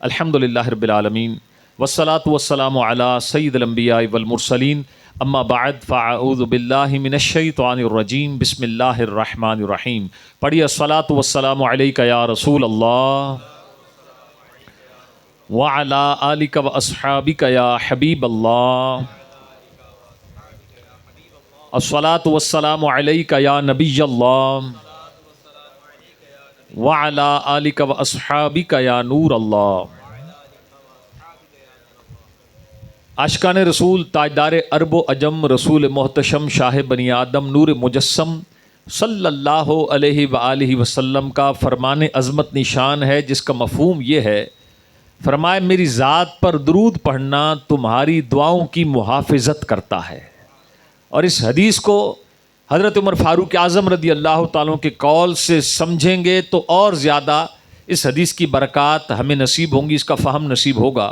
الحمدللہ رب العالمین والصلاة والسلام علی سید الانبیاء والمرسلین اما بعد فاعوذ باللہ من الشیطان الرجیم بسم اللہ الرحمن الرحیم. پڑھیے الصلاة والسلام علیک یا رسول اللہ وعلی آلک واصحابک یا حبیب اللہ. الصلاة والسلام علیک یا نبی اللہ وعلی آلک واصحابک یا نور اللہ. عاشقان رسول تاجدار عرب و عجم رسول محتشم شاہ بنی آدم نور مجسم صلی اللہ علیہ وآلہ وسلم کا فرمان عظمت نشان ہے، جس کا مفہوم یہ ہے، فرمائے میری ذات پر درود پڑھنا تمہاری دعاؤں کی محافظت کرتا ہے. اور اس حدیث کو حضرت عمر فاروق اعظم رضی اللہ تعالیٰ کے قول سے سمجھیں گے تو اور زیادہ اس حدیث کی برکات ہمیں نصیب ہوں گی، اس کا فہم نصیب ہوگا.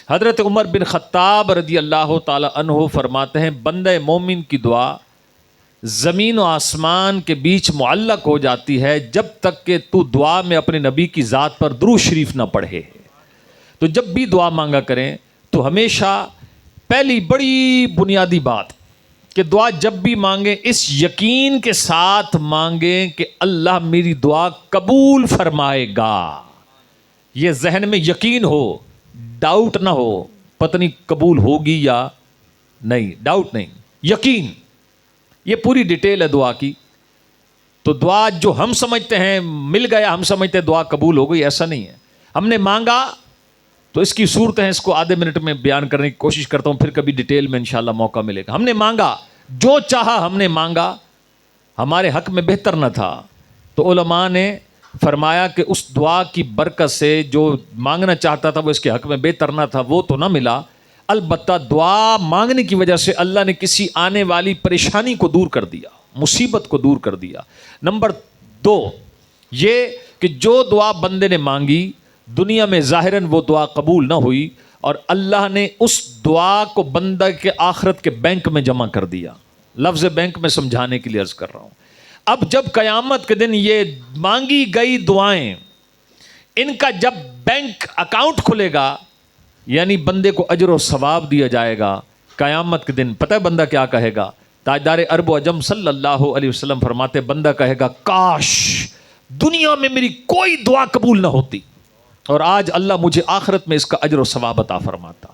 حضرت عمر بن خطاب رضی اللہ تعالی عنہ فرماتے ہیں، بندہ مومن کی دعا زمین و آسمان کے بیچ معلق ہو جاتی ہے جب تک کہ تو دعا میں اپنے نبی کی ذات پر درود شریف نہ پڑھے. تو جب بھی دعا مانگا کریں تو ہمیشہ پہلی بڑی بنیادی بات کہ دعا جب بھی مانگیں اس یقین کے ساتھ مانگیں کہ اللہ میری دعا قبول فرمائے گا. یہ ذہن میں یقین ہو، ڈاؤٹ نہ ہو پتہ نہیں قبول ہوگی یا نہیں. ڈاؤٹ نہیں، یقین. یہ پوری ڈیٹیل ہے دعا کی. تو دعا جو ہم سمجھتے ہیں مل گیا، ہم سمجھتے ہیں دعا قبول ہو گئی، ایسا نہیں ہے. ہم نے مانگا تو اس کی صورتیں اس کو آدھے منٹ میں بیان کرنے کی کوشش کرتا ہوں، پھر کبھی ڈیٹیل میں انشاءاللہ موقع ملے گا. ہم نے مانگا، جو چاہا ہم نے مانگا، ہمارے حق میں بہتر نہ تھا تو علماء نے فرمایا کہ اس دعا کی برکت سے جو مانگنا چاہتا تھا وہ اس کے حق میں بہتر نہ تھا، وہ تو نہ ملا. البتہ دعا مانگنے کی وجہ سے اللہ نے کسی آنے والی پریشانی کو دور کر دیا، مصیبت کو دور کر دیا. نمبر 2 یہ کہ جو دعا بندے نے مانگی دنیا میں ظاہراً وہ دعا قبول نہ ہوئی اور اللہ نے اس دعا کو بندہ کے آخرت کے بینک میں جمع کر دیا. لفظ بینک میں سمجھانے کے لیے عرض کر رہا ہوں. اب جب قیامت کے دن یہ مانگی گئی دعائیں ان کا جب بینک اکاؤنٹ کھلے گا، یعنی بندے کو اجر و ثواب دیا جائے گا قیامت کے دن، پتہ ہے بندہ کیا کہے گا؟ تاجدار عرب و عجم صلی اللہ علیہ وسلم فرماتے، بندہ کہے گا کاش دنیا میں میری کوئی دعا قبول نہ ہوتی اور آج اللہ مجھے آخرت میں اس کا اجر و ثواب عطا فرماتا.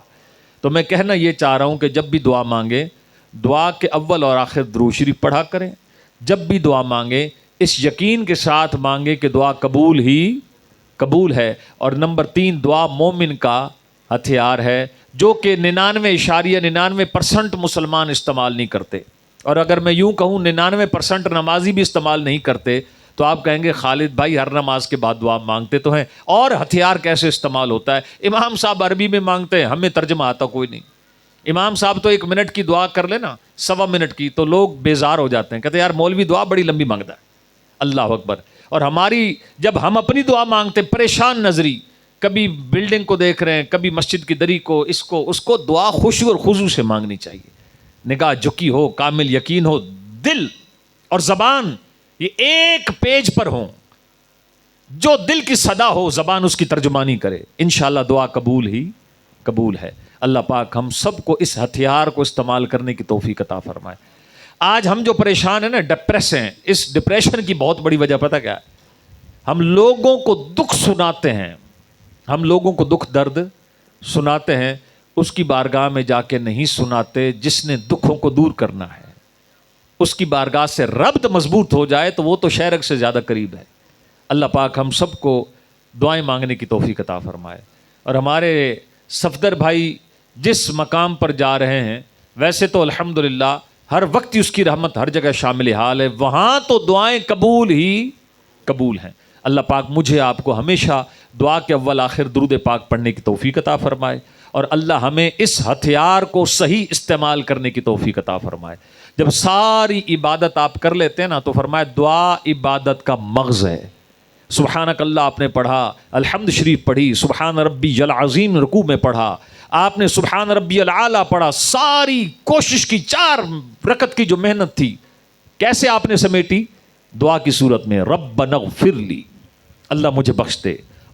تو میں کہنا یہ چاہ رہا ہوں کہ جب بھی دعا مانگے دعا کے اول اور آخر درود شریف پڑھا کریں. جب بھی دعا مانگے اس یقین کے ساتھ مانگے کہ دعا قبول ہی قبول ہے. اور نمبر 3 دعا مومن کا ہتھیار ہے جو کہ 99.99% مسلمان استعمال نہیں کرتے. اور اگر میں یوں کہوں 99% نمازی بھی استعمال نہیں کرتے تو آپ کہیں گے خالد بھائی ہر نماز کے بعد دعا مانگتے تو ہیں، اور ہتھیار کیسے استعمال ہوتا ہے؟ امام صاحب عربی میں مانگتے ہیں، ہمیں ترجمہ آتا کوئی نہیں. امام صاحب تو 1 منٹ کی دعا کر لینا، 1.25 منٹ کی، تو لوگ بیزار ہو جاتے ہیں، کہتے ہیں یار مولوی دعا بڑی لمبی مانگتا ہے. اللہ اکبر. اور ہماری جب ہم اپنی دعا مانگتے پریشان نظری، کبھی بلڈنگ کو دیکھ رہے ہیں، کبھی مسجد کی دری کو، اس کو دعا خشوع اور خضوع سے مانگنی چاہیے. نگاہ جھکی ہو، کامل یقین ہو، دل اور زبان یہ ایک پیج پر ہوں. جو دل کی صدا ہو زبان اس کی ترجمانی کرے، انشاءاللہ دعا قبول ہی قبول ہے. اللہ پاک ہم سب کو اس ہتھیار کو استعمال کرنے کی توفیق عطا فرمائے. آج ہم جو پریشان ہیں نا، ڈپریس ہیں، اس ڈپریشن کی بہت بڑی وجہ پتہ کیا ہے؟ ہم لوگوں کو دکھ سناتے ہیں، ہم لوگوں کو دکھ درد سناتے ہیں، اس کی بارگاہ میں جا کے نہیں سناتے جس نے دکھوں کو دور کرنا ہے. اس کی بارگاہ سے ربط مضبوط ہو جائے تو وہ تو شہرک سے زیادہ قریب ہے. اللہ پاک ہم سب کو دعائیں مانگنے کی توفیق عطا فرمائے. اور ہمارے صفدر بھائی جس مقام پر جا رہے ہیں ویسے تو الحمدللہ ہر وقت ہی اس کی رحمت ہر جگہ شامل حال ہے، وہاں تو دعائیں قبول ہی قبول ہیں. اللہ پاک مجھے آپ کو ہمیشہ دعا کے اول آخر درود پاک پڑھنے کی توفیق عطا فرمائے اور اللہ ہمیں اس ہتھیار کو صحیح استعمال کرنے کی توفیق عطا فرمائے. جب ساری عبادت آپ کر لیتے ہیں نا تو فرمائے دعا عبادت کا مغز ہے. سبحانک اللہ آپ نے پڑھا، الحمد شریف پڑھی، سبحان ربی العظیم رکوع میں پڑھا، آپ نے سبحان ربی العالی پڑھا. ساری کوشش کی 4 رکعت کی جو محنت تھی کیسے آپ نے سمیٹی؟ دعا کی صورت میں ربنا اغفر لی، اللہ مجھے بخش دے،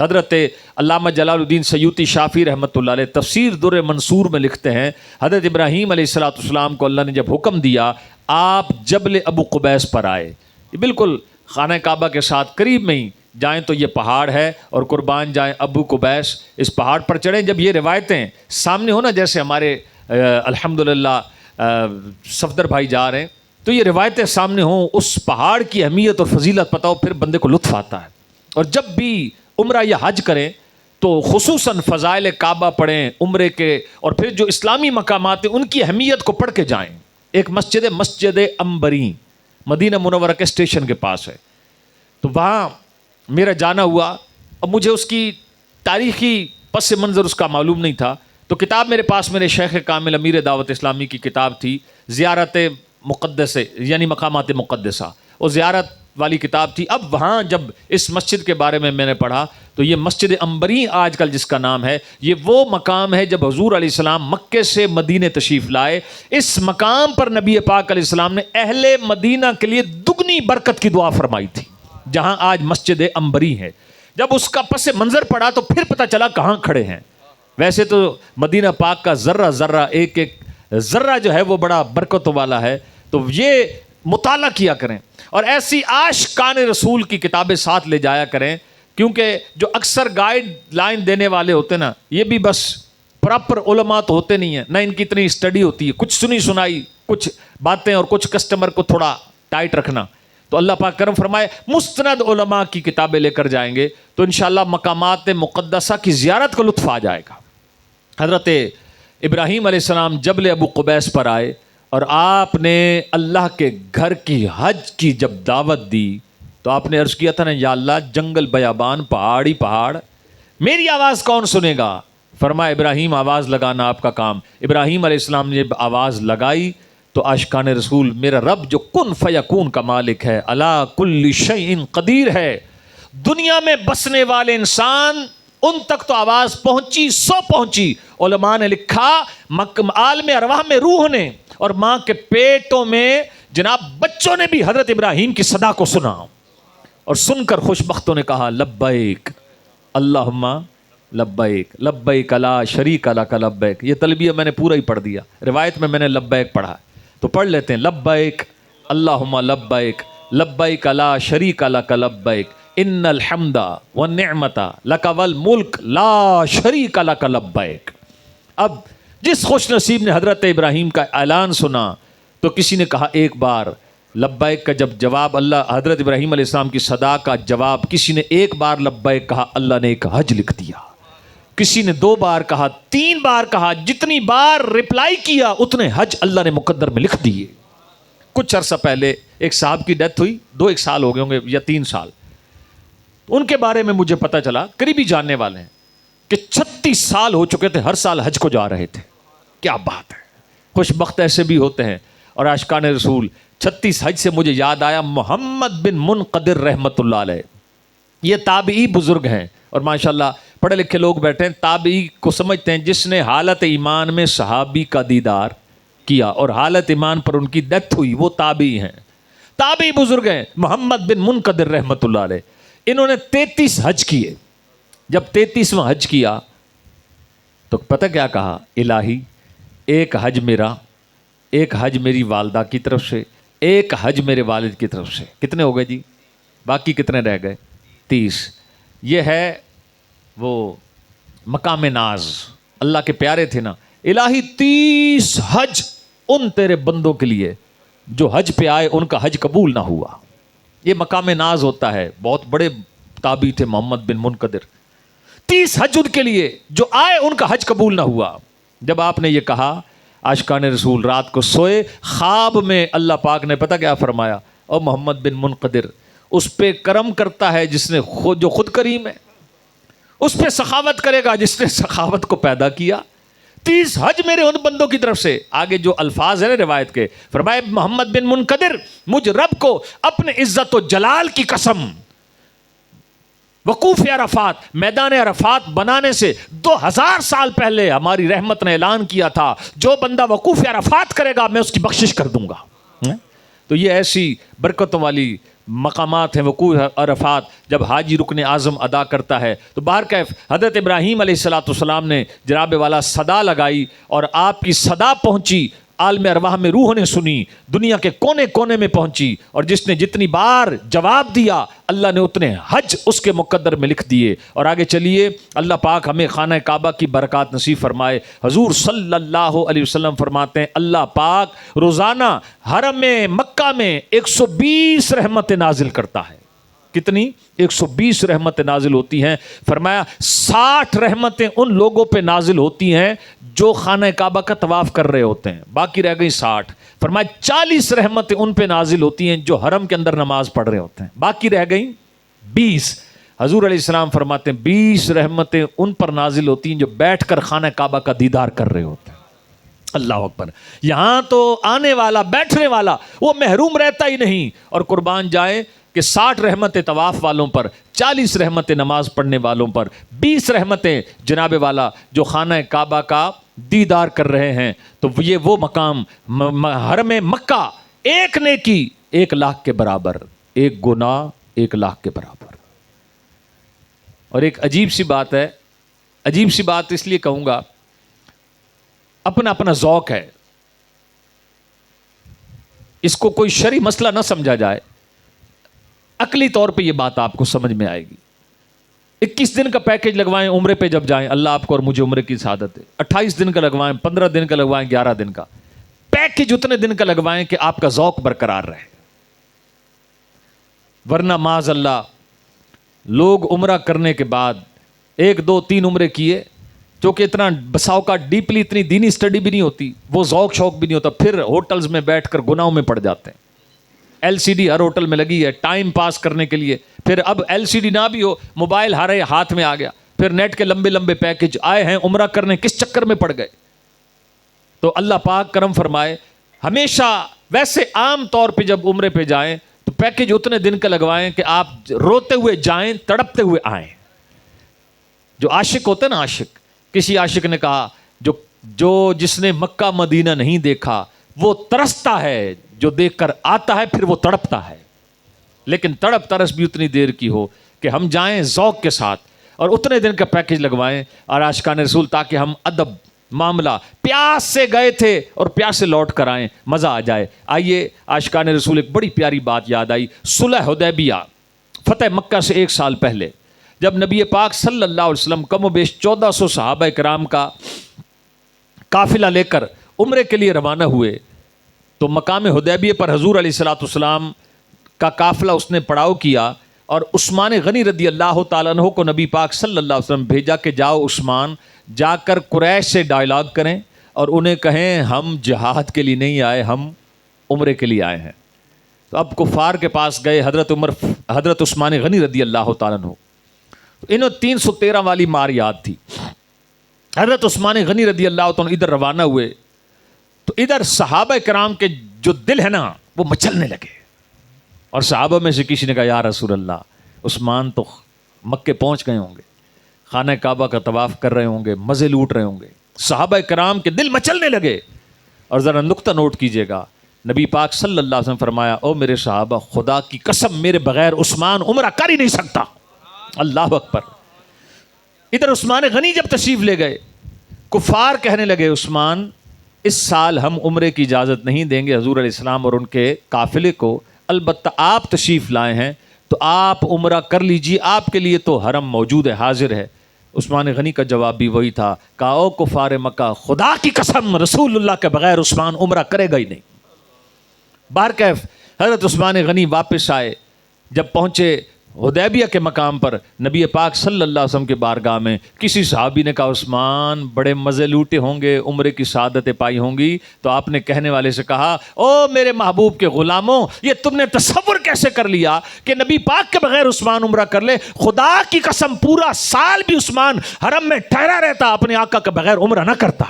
حضرت علامہ جلال الدین سیوطی شافعی رحمۃ اللہ علیہ تفسیر در منصور میں لکھتے ہیں، حضرت ابراہیم علیہ السلام کو اللہ نے جب حکم دیا آپ جبل ابو قبیس پر آئے، یہ بالکل خانہ کعبہ کے ساتھ قریب میں ہی جائیں تو یہ پہاڑ ہے، اور قربان جائیں ابو قبیس، اس پہاڑ پر چڑھیں۔ جب یہ روایتیں سامنے ہو نا، جیسے ہمارے الحمدللہ صفدر بھائی جا رہے ہیں، تو یہ روایتیں سامنے ہوں، اس پہاڑ کی اہمیت اور فضیلت پتہ ہو، پھر بندے کو لطف آتا ہے۔ اور جب بھی عمرہ یا حج کریں تو خصوصاً فضائل کعبہ پڑھیں عمرے کے، اور پھر جو اسلامی مقامات ہیں ان کی اہمیت کو پڑھ کے جائیں۔ ایک مسجد عنبری مدینہ منورہ کے اسٹیشن کے پاس ہے، تو وہاں میرا جانا ہوا۔ اب مجھے اس کی تاریخی پس منظر اس کا معلوم نہیں تھا، تو کتاب میرے پاس میرے شیخ کامل امیر دعوت اسلامی کی کتاب تھی، زیارت مقدسہ یعنی مقامات مقدسہ، وہ زیارت والی کتاب تھی۔ اب وہاں جب اس مسجد کے بارے میں نے پڑھا تو یہ مسجد عنبری آج کل جس کا نام ہے، یہ وہ مقام ہے جب حضور علیہ السلام مکے سے مدینے تشریف لائے، اس مقام پر نبی پاک علیہ السلام نے اہل مدینہ کے لیے دگنی برکت کی دعا فرمائی تھی، جہاں آج مسجد عنبری ہے۔ جب اس کا پس منظر پڑا تو پھر پتہ چلا کہاں کھڑے ہیں۔ ویسے تو مدینہ پاک کا ذرہ ذرہ، ایک ایک ذرہ جو ہے وہ بڑا برکتوں والا ہے، تو یہ مطالعہ کیا کریں، اور ایسی عاشقان رسول کی کتابیں ساتھ لے جایا کریں، کیونکہ جو اکثر گائیڈ لائن دینے والے ہوتے ہیں نا، یہ بھی بس پراپر علماء تو ہوتے نہیں ہیں، نہ ان کی اتنی اسٹڈی ہوتی ہے، کچھ سنی سنائی کچھ باتیں اور کچھ کسٹمر کو تھوڑا ٹائٹ رکھنا۔ تو اللہ پاک کرم فرمائے مستند علماء کی کتابیں لے کر جائیں گے تو انشاءاللہ مقامات مقدسہ کی زیارت کا لطف آ جائے گا۔ حضرت ابراہیم علیہ السلام جبل ابو قبیس پر آئے، اور آپ نے اللہ کے گھر کی حج کی جب دعوت دی تو آپ نے عرض کیا تھا نا، یا اللہ جنگل بیابان پہاڑی پہاڑ، میری آواز کون سنے گا؟ فرمایا ابراہیم آواز لگانا آپ کا کام۔ ابراہیم علیہ السلام نے جب آواز لگائی تو عاشقان رسول، میرا رب جو کن فیکون کا مالک ہے، علی کل شیء قدیر ہے، دنیا میں بسنے والے انسان ان تک تو آواز پہنچی، پہنچی۔ علماء نے لکھا عالم ارواح میں روح نے اور ماں کے پیٹوں میں جناب بچوں نے بھی حضرت ابراہیم کی صدا کو سنا، اور سن کر خوش بختوں نے کہا لبیک اللہم لبیک، لبیک لا شریک لک لبیک۔ یہ تلبیہ میں نے پورا ہی پڑھ دیا، روایت میں نے لبیک پڑھا، تو پڑھ لیتے ہیں لبیک اللہم لبیک، لبیک لا شریک لک لبیک، ان الحمد والنعمت لک والملک لا شریک لک لبیک۔ اب جس خوش نصیب نے حضرت ابراہیم کا اعلان سنا تو کسی نے کہا ایک بار لبیک کا جب جواب، اللہ حضرت ابراہیم علیہ السلام کی صدا کا جواب، کسی نے ایک بار لبیک کہا، اللہ نے ایک حج لکھ دیا، کسی نے 2 بار کہا، 3 بار کہا، جتنی بار ریپلائی کیا اتنے حج اللہ نے مقدر میں لکھ دیے۔ کچھ عرصہ پہلے ایک صاحب کی ڈیتھ ہوئی، 2 سال ہو گئے ہوں گے یا 3 سال، ان کے بارے میں مجھے پتہ چلا، قریبی جاننے والے ہیں کہ 36 سال ہو چکے تھے، ہر سال حج کو جا رہے تھے۔ کیا بات ہے، خوش بخت ایسے بھی ہوتے ہیں۔ اور عاشقان رسول 36 حج سے مجھے یاد آیا محمد بن منقدر رحمۃ اللہ علیہ، یہ تابعی بزرگ ہیں، اور ماشاءاللہ پڑھے لکھے لوگ بیٹھے ہیں، تابعی کو سمجھتے ہیں جس نے حالت ایمان میں صحابی کا دیدار کیا اور حالت ایمان پر ان کی ڈیتھ ہوئی، وہ تابعی ہیں، تابعی بزرگ ہیں، محمد بن منقدر رحمۃ اللہ علیہ۔ انہوں نے 33 حج کیے۔ جب 33واں حج کیا تو پتہ کیا کہا، الہی ایک حج میرا، ایک حج میری والدہ کی طرف سے، ایک حج میرے والد کی طرف سے، کتنے ہو گئے جی؟ باقی کتنے رہ گئے؟ 30۔ یہ ہے وہ مقام ناز، اللہ کے پیارے تھے نا، الہی 30 حج ان تیرے بندوں کے لیے جو حج پہ آئے ان کا حج قبول نہ ہوا۔ یہ مقام ناز ہوتا ہے، بہت بڑے تابعی تھے محمد بن منقدر، 30 حج ان کے لیے جو آئے ان کا حج قبول نہ ہوا۔ جب آپ نے یہ کہا، عاشقان رسول رات کو سوئے، خواب میں اللہ پاک نے پتہ کیا فرمایا، او محمد بن منقدر، اس پہ کرم کرتا ہے جس نے جو خود کریم ہے، اس پہ سخاوت کرے گا جس نے سخاوت کو پیدا کیا۔ 30 حج میرے ان بندوں کی طرف سے۔ آگے جو الفاظ ہیں روایت کے، فرمائے محمد بن منقدر، مجھ رب کو اپنے عزت و جلال کی قسم، وقوف عرفات، میدان عرفات بنانے سے 2000 سال پہلے ہماری رحمت نے اعلان کیا تھا، جو بندہ وقوف عرفات کرے گا میں اس کی بخشش کر دوں گا۔ تو یہ ایسی برکتوں والی مقامات ہیں وقوع عرفات، جب حاجی رکن اعظم ادا کرتا ہے تو بہرکیف حضرت ابراہیم علیہ السلام نے جناب والا صدا لگائی اور آپ کی صدا پہنچی، عالم ارواح میں روح نے سنی، دنیا کے کونے کونے میں پہنچی، اور جس نے جتنی بار جواب دیا اللہ نے اتنے حج اس کے مقدر میں لکھ دیے۔ اور آگے چلیے، اللہ پاک ہمیں خانہ کعبہ کی برکات نصیب فرمائے۔ حضور صلی اللہ علیہ وسلم فرماتے ہیں اللہ پاک روزانہ حرم مکہ میں 120 رحمتیں نازل کرتا ہے۔ کتنی؟ 120 رحمتیں نازل ہوتی ہیں۔ فرمایا 60 رحمتیں ان لوگوں پہ نازل ہوتی ہیں جو خانہ کعبہ کا طواف کر رہے ہوتے ہیں، باقی رہ گئی 60۔ فرمایا 40 رحمتیں ان پہ نازل ہوتی ہیں جو حرم کے اندر نماز پڑھ رہے ہوتے ہیں، باقی رہ گئی 20۔ حضور علیہ السلام فرماتے ہیں 20 رحمتیں ان پر نازل ہوتی ہیں جو بیٹھ کر خانہ کعبہ کا دیدار کر رہے ہوتے ہیں۔ اللہ اکبر! یہاں تو آنے والا بیٹھنے والا وہ محروم رہتا ہی نہیں، اور قربان جائے کہ 60 رحمتیں طواف والوں پر، 40 رحمتیں نماز پڑھنے والوں پر، 20 رحمتیں جناب والا جو خانہ کعبہ کا دیدار کر رہے ہیں، تو یہ وہ مقام حرم مکہ، ایک نیکی 1 لاکھ کے برابر، ایک گناہ 1 لاکھ کے برابر۔ اور ایک عجیب سی بات ہے، عجیب سی بات اس لیے کہوں گا، اپنا اپنا ذوق ہے، اس کو کوئی شرعی مسئلہ نہ سمجھا جائے، عقلی طور پہ یہ بات آپ کو سمجھ میں آئے گی۔ 21 دن کا پیکج لگوائیں عمرے پہ جب جائیں، اللہ آپ کو اور مجھے عمرے کی سعادت ہے۔ 28 دن کا لگوائیں، 15 دن کا لگوائیں، 11 دن کا پیکج، اتنے دن کا لگوائیں کہ آپ کا ذوق برقرار رہے، ورنہ معاذ اللہ لوگ عمرہ کرنے کے بعد 1 2 3 عمرے کیے، چونکہ اتنا بساؤ کا ڈیپلی اتنی دینی سٹڈی بھی نہیں ہوتی، وہ ذوق شوق بھی نہیں ہوتا، پھر ہوٹلز میں بیٹھ کر گناہوں میں پڑ جاتے ہیں۔ LCD ہر ہوٹل میں لگی ہے ٹائم پاس کرنے کے لیے، پھر اب LCD نہ بھی ہو، موبائل ہر ہاتھ میں آ گیا، پھر نیٹ کے لمبے لمبے پیکج آئے ہیں، عمرہ کرنے کس چکر میں پڑ گئے۔ تو اللہ پاک کرم فرمائے، ہمیشہ ویسے عام طور پہ جب عمرے پہ جائیں تو پیکج اتنے دن کا لگوائیں کہ آپ روتے ہوئے جائیں، تڑپتے ہوئے آئیں۔ جو عاشق ہوتے ہیں نا، عاشق، کسی عاشق نے کہا جس نے مکہ مدینہ نہیں دیکھا وہ ترستا ہے، جو دیکھ کر آتا ہے پھر وہ تڑپتا ہے، لیکن تڑپ ترس بھی اتنی دیر کی ہو کہ ہم جائیں ذوق کے ساتھ اور اتنے دن کا پیکج لگوائیں۔ اور عاشقان رسول تاکہ ہم ادب معاملہ، پیاس سے گئے تھے اور پیاس سے لوٹ کر آئیں، مزہ آ جائے۔ آئیے عاشقان رسول ایک بڑی پیاری بات یاد آئی، صلح حدیبیہ، فتح مکہ سے 1 سال پہلے جب نبی پاک صلی اللہ علیہ وسلم کم و بیش 1400 صحابہ کرام کا قافلہ لے کر عمرے کے لیے روانہ ہوئے، تو مقام حدیبیہ پر حضور علیہ الصلوۃ والسلام کا قافلہ اس نے پڑاؤ کیا، اور عثمان غنی رضی اللہ تعالیٰ عنہ کو نبی پاک صلی اللہ علیہ وسلم بھیجا کہ جاؤ عثمان، جا کر قریش سے ڈائلاگ کریں اور انہیں کہیں ہم جہاد کے لیے نہیں آئے، ہم عمرے کے لیے آئے ہیں۔ تو اب کفار کے پاس گئے حضرت عثمان غنی رضی اللہ تعالیٰ عنہ، تو انہوں 313 والی مار یاد تھی۔ حضرت عثمان غنی رضی اللہ تعالیٰ ادھر روانہ ہوئے تو ادھر صحابہ کرام کے جو دل ہے نا وہ مچلنے لگے، اور صحابہ میں سے کسی نے کہا یا رسول اللہ، عثمان تو مکے پہنچ گئے ہوں گے، خانہ کعبہ کا طواف کر رہے ہوں گے، مزے لوٹ رہے ہوں گے۔ صحابہ کرام کے دل مچلنے لگے۔ اور ذرا نقطہ نوٹ کیجئے گا، نبی پاک صلی اللہ علیہ وسلم فرمایا، او میرے صحابہ، خدا کی قسم میرے بغیر عثمان عمرہ کر ہی نہیں سکتا۔ اللہ اکبر۔ ادھر عثمان غنی جب تشریف لے گئے، کفار کہنے لگے عثمان اس سال ہم عمرے کی اجازت نہیں دیں گے حضور علیہ السلام اور ان کے قافلے کو، البتہ آپ تشریف لائے ہیں تو آپ عمرہ کر لیجیے، آپ کے لیے تو حرم موجود ہے، حاضر ہے۔ عثمان غنی کا جواب بھی وہی تھا، کہا او کفار مکہ، خدا کی قسم رسول اللہ کے بغیر عثمان عمرہ کرے گا ہی نہیں۔ بہرکیف حضرت عثمان غنی واپس آئے، جب پہنچے حدیبیہ کے مقام پر نبی پاک صلی اللہ علیہ وسلم کے بارگاہ میں، کسی صحابی نے کہا عثمان بڑے مزے لوٹے ہوں گے، عمرے کی سعادتیں پائی ہوں گی، تو آپ نے کہنے والے سے کہا او میرے محبوب کے غلاموں، یہ تم نے تصور کیسے کر لیا کہ نبی پاک کے بغیر عثمان عمرہ کر لے؟ خدا کی قسم پورا سال بھی عثمان حرم میں ٹھہرا رہتا، اپنے آقا کے بغیر عمرہ نہ کرتا۔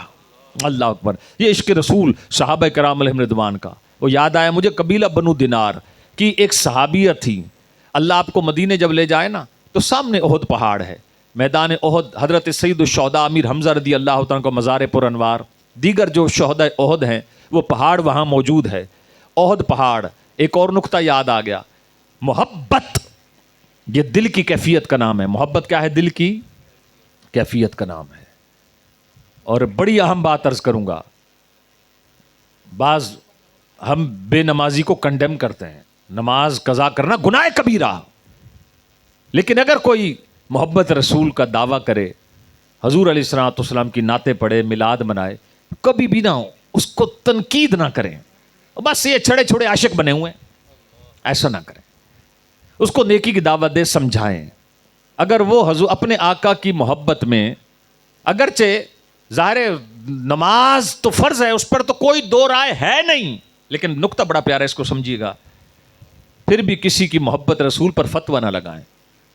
اللہ اکبر۔ یہ عشق رسول صحابہ کرام علیہم رضوان کا۔ وہ یاد آیا مجھے قبیلہ بنو دینار کی ایک صحابیہ تھی۔ اللہ آپ کو مدینے جب لے جائے نا تو سامنے احد پہاڑ ہے، میدان احد، حضرت سید الشہداء امیر حمزہ رضی اللہ تعالیٰ کو مزار پر انوار، دیگر جو شہداء احد ہیں وہ پہاڑ وہاں موجود ہے، احد پہاڑ۔ ایک اور نقطہ یاد آ گیا، محبت یہ دل کی کیفیت کا نام ہے. محبت کیا ہے؟ دل کی کیفیت کا نام ہے. اور بڑی اہم بات عرض کروں گا، بعض ہم بے نمازی کو کنڈیم کرتے ہیں، نماز قضا کرنا گناہ کبیرہ، لیکن اگر کوئی محبت رسول کا دعویٰ کرے، حضور علیہ الصلوۃ والسلام کی نعتیں پڑھے، میلاد منائے، کبھی بھی نہ اس کو تنقید نہ کریں، بس یہ چھڑے چھوڑے عاشق بنے ہوئے ہیں، ایسا نہ کریں. اس کو نیکی کی دعوت دے، سمجھائیں. اگر وہ حضور اپنے آقا کی محبت میں، اگرچہ ظاہر نماز تو فرض ہے، اس پر تو کوئی دو رائے ہے نہیں، لیکن نقطہ بڑا پیارا ہے، اس کو سمجھیے گا. پھر بھی کسی کی محبت رسول پر فتویٰ نہ لگائیں.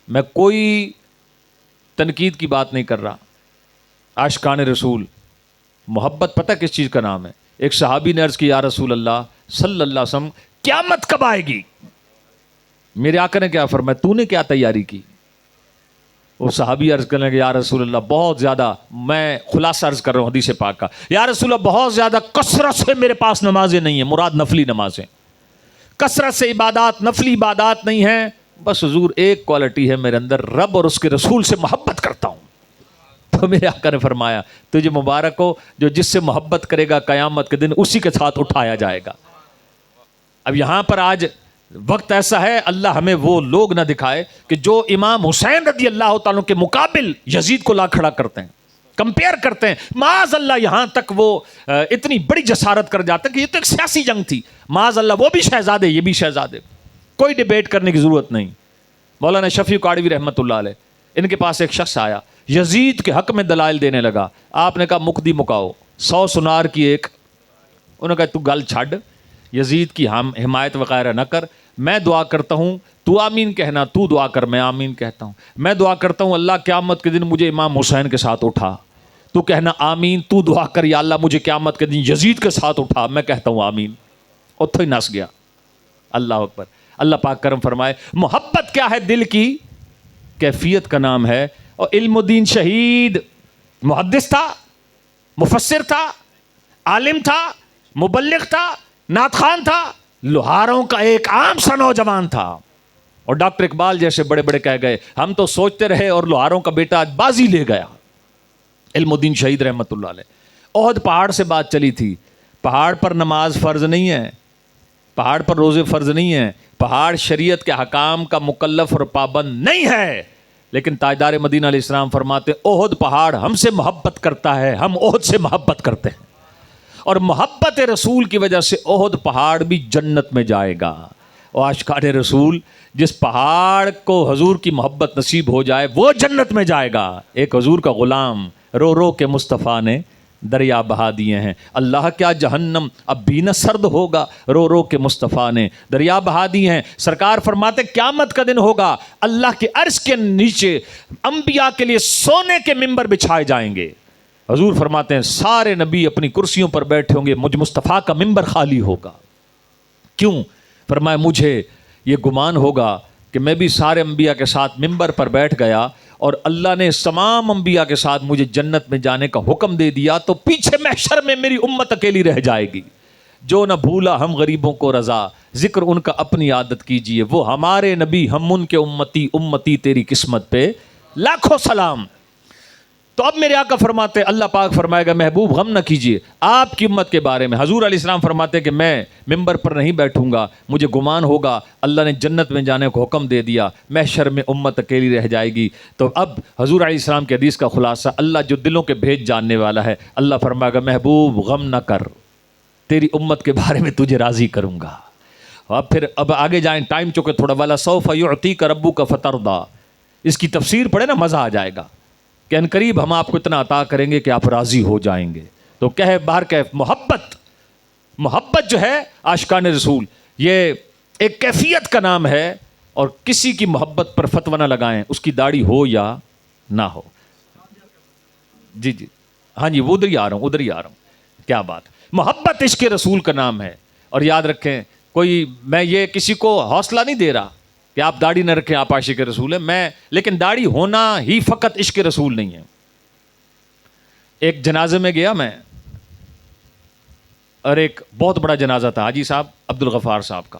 میں کوئی تنقید کی بات نہیں کر رہا. عاشقان رسول محبت پتہ کس چیز کا نام ہے؟ ایک صحابی نے عرض کی، یا رسول اللہ صلی اللہ علیہ وسلم قیامت کب آئے گی؟ میرے آقا نے کیا فرمایا؟ تو نے کیا تیاری کی؟ وہ صحابی عرض کرنے لگے، یا رسول اللہ بہت زیادہ، میں خلاصہ عرض کر رہا ہوں حدیث پاک کا، یا رسول اللہ بہت زیادہ کثرت سے میرے پاس نمازیں نہیں ہیں، مراد نفلی نمازیں، کثرت سے عبادات، نفلی عبادات نہیں ہیں. بس حضور ایک کوالٹی ہے میرے اندر، رب اور اس کے رسول سے محبت کرتا ہوں. تو میرے آقا نے فرمایا، تجھے مبارک ہو جو جس سے محبت کرے گا قیامت کے دن اسی کے ساتھ اٹھایا جائے گا. اب یہاں پر آج وقت ایسا ہے، اللہ ہمیں وہ لوگ نہ دکھائے کہ جو امام حسین رضی اللہ تعالیٰ کے مقابل یزید کو لا کھڑا کرتے ہیں، کمپیئر کرتے ہیں. معاذ اللہ یہاں تک وہ اتنی بڑی جسارت کر جاتے ہیں کہ یہ تو ایک سیاسی جنگ تھی. معاذ اللہ وہ بھی شہزادے، یہ بھی شہزادے، کوئی ڈیبیٹ کرنے کی ضرورت نہیں. مولانا شفیع قاڑوی رحمۃ اللہ علیہ، ان کے پاس ایک شخص آیا، یزید کے حق میں دلائل دینے لگا. آپ نے کہا مقدی مکاؤ، 100 سنار کی ایک. انہوں نے کہا تو گل چھڈ، یزید کی حمایت وغیرہ نہ کر، میں دعا کرتا ہوں تو آمین کہنا، تو دعا کر میں آمین کہتا ہوں. میں دعا کرتا ہوں اللہ قیامت کے دن مجھے امام حسین کے ساتھ اٹھا، تو کہنا آمین. تو دعا کر یا اللہ مجھے قیامت کے دن یزید کے ساتھ اٹھا، میں کہتا ہوں آمین. اتھو ہی نس گیا. اللہ اکبر. اللہ پاک کرم فرمائے. محبت کیا ہے؟ دل کی کیفیت کا نام ہے. اور علم الدین شہید محدث تھا، مفسر تھا، عالم تھا، مبلغ تھا، نعت خوان تھا، لوہاروں کا ایک عام سا نوجوان تھا. اور ڈاکٹر اقبال جیسے بڑے بڑے کہہ گئے، ہم تو سوچتے رہے اور لوہاروں کا بیٹا آج بازی لے گیا. علم الدین شہید رحمۃ اللہ علیہ. احد پہاڑ سے بات چلی تھی. پہاڑ پر نماز فرض نہیں ہے، پہاڑ پر روزے فرض نہیں ہیں، پہاڑ شریعت کے حکام کا مکلف اور پابند نہیں ہے، لیکن تاجدار مدینہ علیہ السلام فرماتے احد پہاڑ ہم سے محبت کرتا ہے، ہم احد سے محبت کرتے ہیں. اور محبت رسول کی وجہ سے احد پہاڑ بھی جنت میں جائے گا. اور عاشقان رسول جس پہاڑ کو حضور کی محبت نصیب ہو جائے وہ جنت میں جائے گا. ایک حضور کا غلام رو رو کے مصطفیٰ نے دریا بہا دیے ہیں، اللہ کیا جہنم اب بھی نہ سرد ہوگا، رو رو کے مصطفیٰ نے دریا بہا دیے ہیں. سرکار فرماتے قیامت کا دن ہوگا، اللہ کے عرش کے نیچے انبیاء کے لیے سونے کے ممبر بچھائے جائیں گے. حضور فرماتے ہیں سارے نبی اپنی کرسیوں پر بیٹھے ہوں گے، مجھ مصطفیٰ کا ممبر خالی ہوگا. کیوں؟ فرمایا مجھے یہ گمان ہوگا کہ میں بھی سارے انبیاء کے ساتھ ممبر پر بیٹھ گیا اور اللہ نے تمام انبیاء کے ساتھ مجھے جنت میں جانے کا حکم دے دیا، تو پیچھے محشر میں میری امت اکیلی رہ جائے گی. جو نہ بھولا ہم غریبوں کو رضا، ذکر ان کا اپنی عادت کیجئے، وہ ہمارے نبی ہم ان کے امتی، امتی تیری قسمت پہ لاکھوں سلام. تو اب میرے آقا فرماتے اللہ پاک فرمائے گا محبوب غم نہ کیجئے آپ کی امت کے بارے میں. حضور علیہ السلام فرماتے کہ میں ممبر پر نہیں بیٹھوں گا، مجھے گمان ہوگا اللہ نے جنت میں جانے کو حکم دے دیا، محشر میں امت اکیلی رہ جائے گی. تو اب حضور علیہ السلام کے حدیث کا خلاصہ، اللہ جو دلوں کے بھیج جاننے والا ہے، اللہ فرمائے گا محبوب غم نہ کر، تیری امت کے بارے میں تجھے راضی کروں گا. اب آگے جائیں، ٹائم چکے تھوڑا. والا سوف یعطیک ربک فترضی، اس کی تفسیر پڑھے نا مزہ آ جائے گا کہ ان قریب ہم آپ کو اتنا عطا کریں گے کہ آپ راضی ہو جائیں گے. تو باہر محبت جو ہے عاشقان رسول، یہ ایک کیفیت کا نام ہے. اور کسی کی محبت پر فتویٰ نہ لگائیں، اس کی داڑھی ہو یا نہ ہو. جی ہاں جی، ادھر ہی آ رہا ہوں. کیا بات. محبت عشق رسول کا نام ہے. اور یاد رکھیں، میں یہ کسی کو حوصلہ نہیں دے رہا کہ آپ داڑھی نہ رکھیں، آپ عاشق رسول ہیں. لیکن داڑھی ہونا ہی فقط عشق رسول نہیں ہے. ایک جنازے میں گیا میں، اور ایک بہت بڑا جنازہ تھا حاجی صاحب عبد الغفار صاحب کا.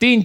3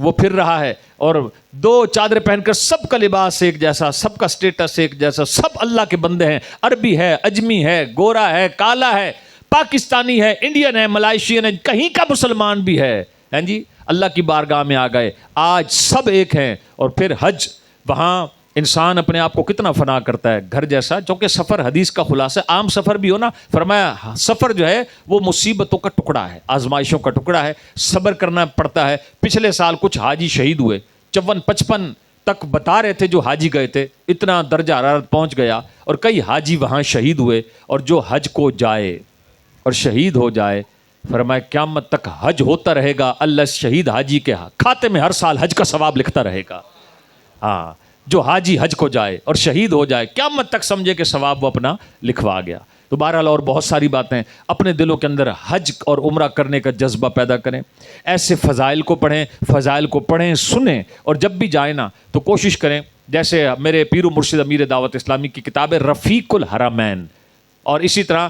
وہ پھر رہا ہے اور دو چادریں پہن کر سب کا لباس ایک جیسا، سب کا سٹیٹس ایک جیسا، سب اللہ کے بندے ہیں، عربی ہے، اجمی ہے، گورا ہے، کالا ہے، پاکستانی ہے، انڈین ہے، ملائیشین ہے، کہیں کا مسلمان بھی ہے، ہیں جی، اللہ کی بارگاہ میں آ گئے، آج سب ایک ہیں۔ اور پھر حج، وہاں انسان اپنے آپ کو کتنا فنا کرتا ہے، گھر جیسا، چونکہ سفر حدیث کا خلاصہ، عام سفر بھی ہو نا، فرمایا سفر جو ہے وہ مصیبتوں کا ٹکڑا ہے، آزمائشوں کا ٹکڑا ہے، صبر کرنا پڑتا ہے۔ پچھلے سال کچھ حاجی شہید ہوئے، 54-55 تک بتا رہے تھے جو حاجی گئے تھے، اتنا درجہ حرارت پہنچ گیا، اور کئی حاجی وہاں شہید ہوئے۔ اور جو حج کو جائے اور شہید ہو جائے، فرمایا قیامت تک حج ہوتا رہے گا، اللہ شہید حاجی کے کھاتے میں ہر سال حج کا ثواب لکھتا رہے گا۔ ہاں، جو حاجی حج کو جائے اور شہید ہو جائے، قیامت تک سمجھے کہ ثواب وہ اپنا لکھوا گیا۔ تو بہرحال اور بہت ساری باتیں، اپنے دلوں کے اندر حج اور عمرہ کرنے کا جذبہ پیدا کریں، ایسے فضائل کو پڑھیں، سنیں، اور جب بھی جائیں نا تو کوشش کریں، جیسے میرے پیر و مرشد امیر دعوت اسلامی کی کتاب ہے رفیق الحرمین، اور اسی طرح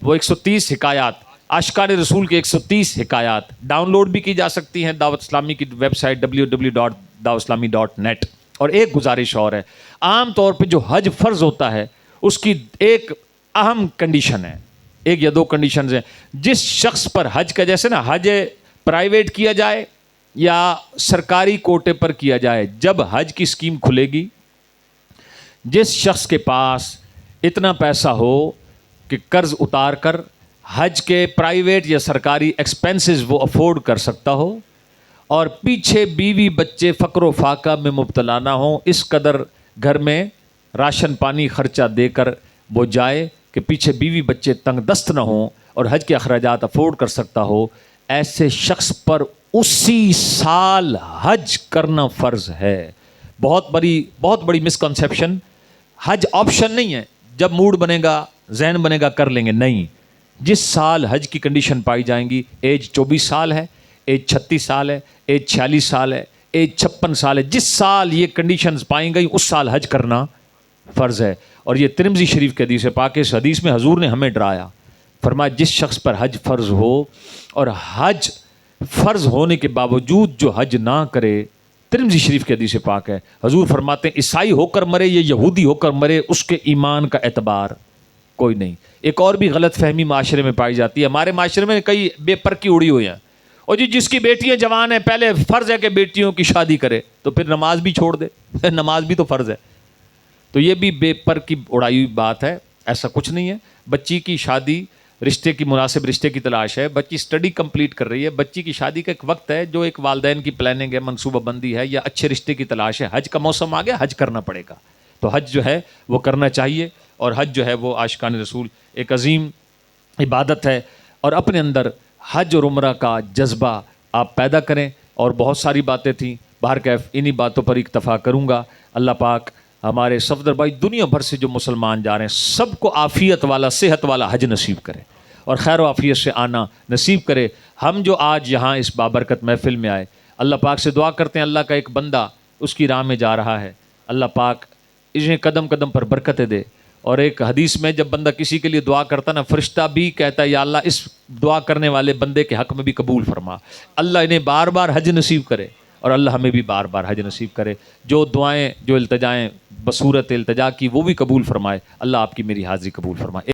وہ 130 حکایات، عاشقان رسول کے 130 حکایات ڈاؤن لوڈ بھی کی جا سکتی ہیں دعوت اسلامی کی ویب سائٹ www.dawatislami.net۔ اور ایک گزارش اور ہے، عام طور پہ جو حج فرض ہوتا ہے اس کی ایک اہم کنڈیشن ہے، ایک یا دو کنڈیشنز ہیں۔ جس شخص پر حج کا، جیسے نا حج پرائیویٹ کیا جائے یا سرکاری کوٹے پر کیا جائے، جب حج کی اسکیم کھلے گی، جس شخص کے پاس اتنا پیسہ ہو کہ قرض اتار کر حج کے پرائیویٹ یا سرکاری ایکسپینسز وہ افورڈ کر سکتا ہو، اور پیچھے بیوی بچے فقر و فاقہ میں مبتلا نہ ہوں، اس قدر گھر میں راشن پانی خرچہ دے کر وہ جائے کہ پیچھے بیوی بچے تنگ دست نہ ہوں، اور حج کے اخراجات افورڈ کر سکتا ہو، ایسے شخص پر اسی سال حج کرنا فرض ہے۔ بہت بڑی مسکنسیپشن، حج آپشن نہیں ہے، جب موڈ بنے گا، ذہن بنے گا کر لیں گے، نہیں۔ جس سال حج کی کنڈیشن پائی جائیں گی، ایج 24 سال ہے، ایج 36 سال ہے، ایج 46 سال ہے، ایج 56 سال ہے، جس سال یہ کنڈیشنز پائیں گئی اس سال حج کرنا فرض ہے۔ اور یہ ترمذی شریف کے حدیث پاک ہے، اس حدیث میں حضور نے ہمیں ڈرایا، فرمایا جس شخص پر حج فرض ہو اور حج فرض ہونے کے باوجود جو حج نہ کرے، ترمذی شریف کے حدیث پاک ہے، حضور فرماتے ہیں عیسائی ہو کر مرے یا یہودی ہو کر مرے، اس کے ایمان کا اعتبار کوئی نہیں۔ ایک اور بھی غلط فہمی معاشرے میں پائی جاتی ہے، ہمارے معاشرے میں کئی بے پرکی اڑی ہوئی ہیں، اور جس کی بیٹیاں جوان ہیں پہلے فرض ہے کہ بیٹیوں کی شادی کرے، تو پھر نماز بھی چھوڑ دے، نماز بھی تو فرض ہے۔ تو یہ بھی بے پر کی اڑائی ہوئی بات ہے، ایسا کچھ نہیں ہے۔ بچی کی شادی، رشتے کی، مناسب رشتے کی تلاش ہے، بچی سٹڈی کمپلیٹ کر رہی ہے، بچی کی شادی کا ایک وقت ہے جو ایک والدین کی پلاننگ ہے، منصوبہ بندی ہے، یا اچھے رشتے کی تلاش ہے، حج کا موسم آ گیا، حج کرنا پڑے گا، تو حج جو ہے وہ کرنا چاہیے۔ اور حج جو ہے وہ عاشقان رسول ایک عظیم عبادت ہے، اور اپنے اندر حج اور عمرہ کا جذبہ آپ پیدا کریں۔ اور بہت ساری باتیں تھیں، بہرکیف انہی باتوں پر اکتفا کروں گا۔ اللہ پاک ہمارے صفدر بھائی دنیا بھر سے جو مسلمان جا رہے ہیں سب کو عافیت والا، صحت والا حج نصیب کرے، اور خیر و عافیت سے آنا نصیب کرے۔ ہم جو آج یہاں اس بابرکت محفل میں آئے، اللہ پاک سے دعا کرتے ہیں، اللہ کا ایک بندہ اس کی راہ میں جا رہا ہے، اللہ پاک انہیں قدم قدم پر برکتیں دے۔ اور ایک حدیث میں جب بندہ کسی کے لیے دعا کرتا نا، فرشتہ بھی کہتا ہے یا اللہ اس دعا کرنے والے بندے کے حق میں بھی قبول فرما، اللہ انہیں بار بار حج نصیب کرے، اور اللہ ہمیں بھی بار بار حج نصیب کرے۔ جو دعائیں، جو التجائیں بصورت التجا کی وہ بھی قبول فرمائے، اللہ آپ کی میری حاضری قبول فرمائے۔